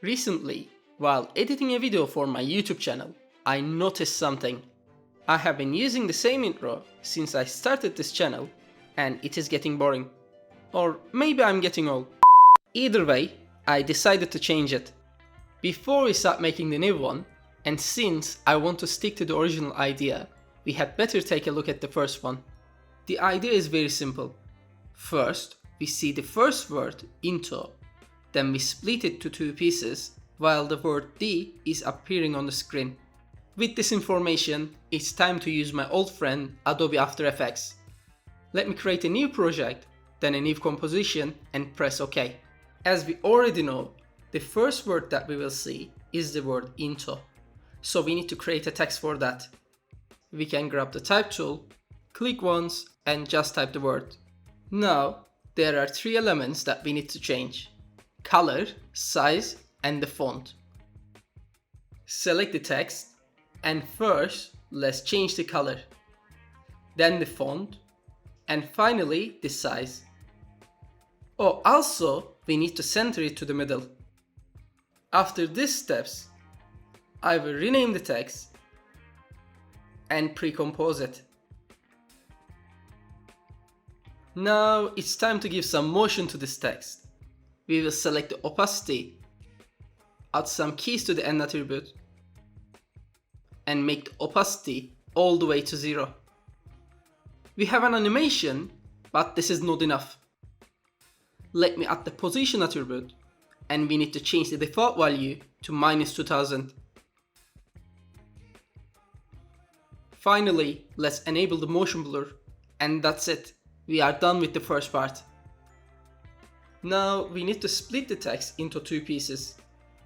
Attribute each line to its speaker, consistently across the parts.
Speaker 1: Recently, while editing a video for my YouTube channel, I noticed something. I have been using the same intro since I started this channel and it is getting boring. Or maybe I'm getting old. Either way, I decided to change it. Before we start making the new one, and since I want to stick to the original idea, we had better take a look at the first one. The idea is very simple. First, we see the first word into, then we split it to two pieces while the word D is appearing on the screen. With this information, it's time to use my old friend Adobe After Effects. Let me create a new project, then a new composition and press OK. As we already know, the first word that we will see is the word into. So we need to create a text for that. We can grab the type tool, click once and just type the word. Now, there are three elements that we need to change: color, size, and the font. Select the text, and first let's change the color, then the font, and finally the size. Oh, also we need to center it to the middle. After these steps, I will rename the text and pre-compose it. Now it's time to give some motion to this text. We will select the opacity, add some keys to the end attribute, and make the opacity all the way to 0. We have an animation, but this is not enough. Let me add the position attribute, and we need to change the default value to -2000. Finally, let's enable the motion blur, and that's it. We are done with the first part. Now we need to split the text into two pieces.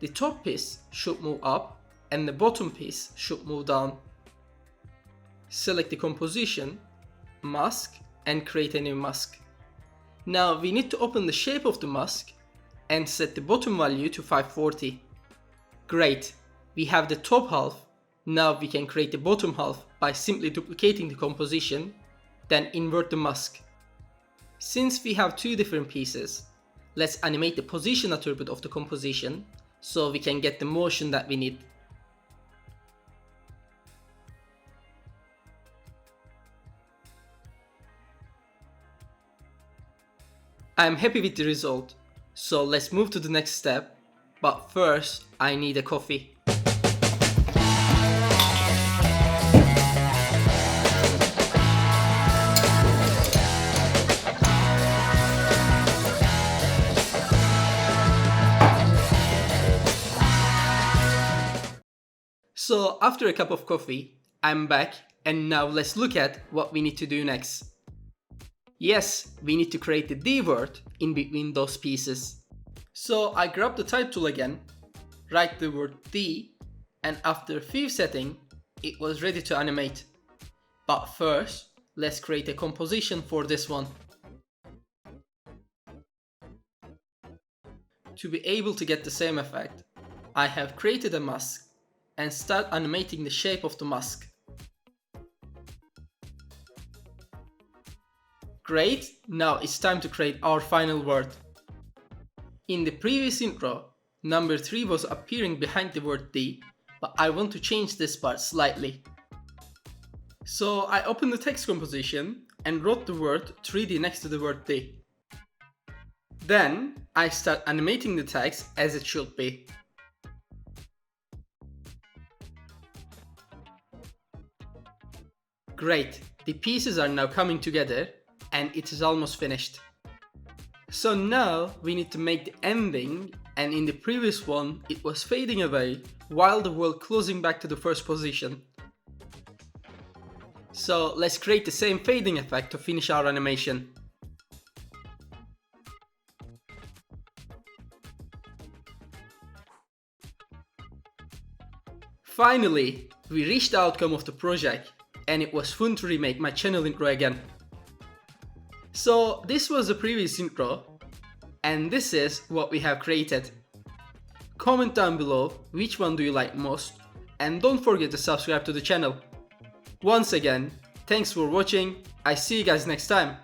Speaker 1: The top piece should move up and the bottom piece should move down. Select the composition, mask, and create a new mask. Now we need to open the shape of the mask and set the bottom value to 540. Great, we have the top half. Now we can create the bottom half by simply duplicating the composition, then invert the mask. Since we have two different pieces, let's animate the position attribute of the composition so we can get the motion that we need. I am happy with the result, so let's move to the next step, but first I need a coffee. So after a cup of coffee, I'm back, and now let's look at what we need to do next. Yes, we need to create the D word in between those pieces. So I grab the type tool again, write the word D, and after a few settings, it was ready to animate. But first, let's create a composition for this one. To be able to get the same effect, I have created a mask and start animating the shape of the mask. Great, now it's time to create our final word. In the previous intro, number 3 was appearing behind the word D, but I want to change this part slightly. So I opened the text composition and wrote the word 3D next to the word D. Then I start animating the text as it should be. Great, the pieces are now coming together and it is almost finished. So now we need to make the ending, and in the previous one it was fading away while the world closing back to the first position. So let's create the same fading effect to finish our animation. Finally, we reached the outcome of the project, and it was fun to remake my channel intro again. So this was the previous intro, and this is what we have created. Comment down below which one do you like most, and don't forget to subscribe to the channel. Once again, thanks for watching, I see you guys next time.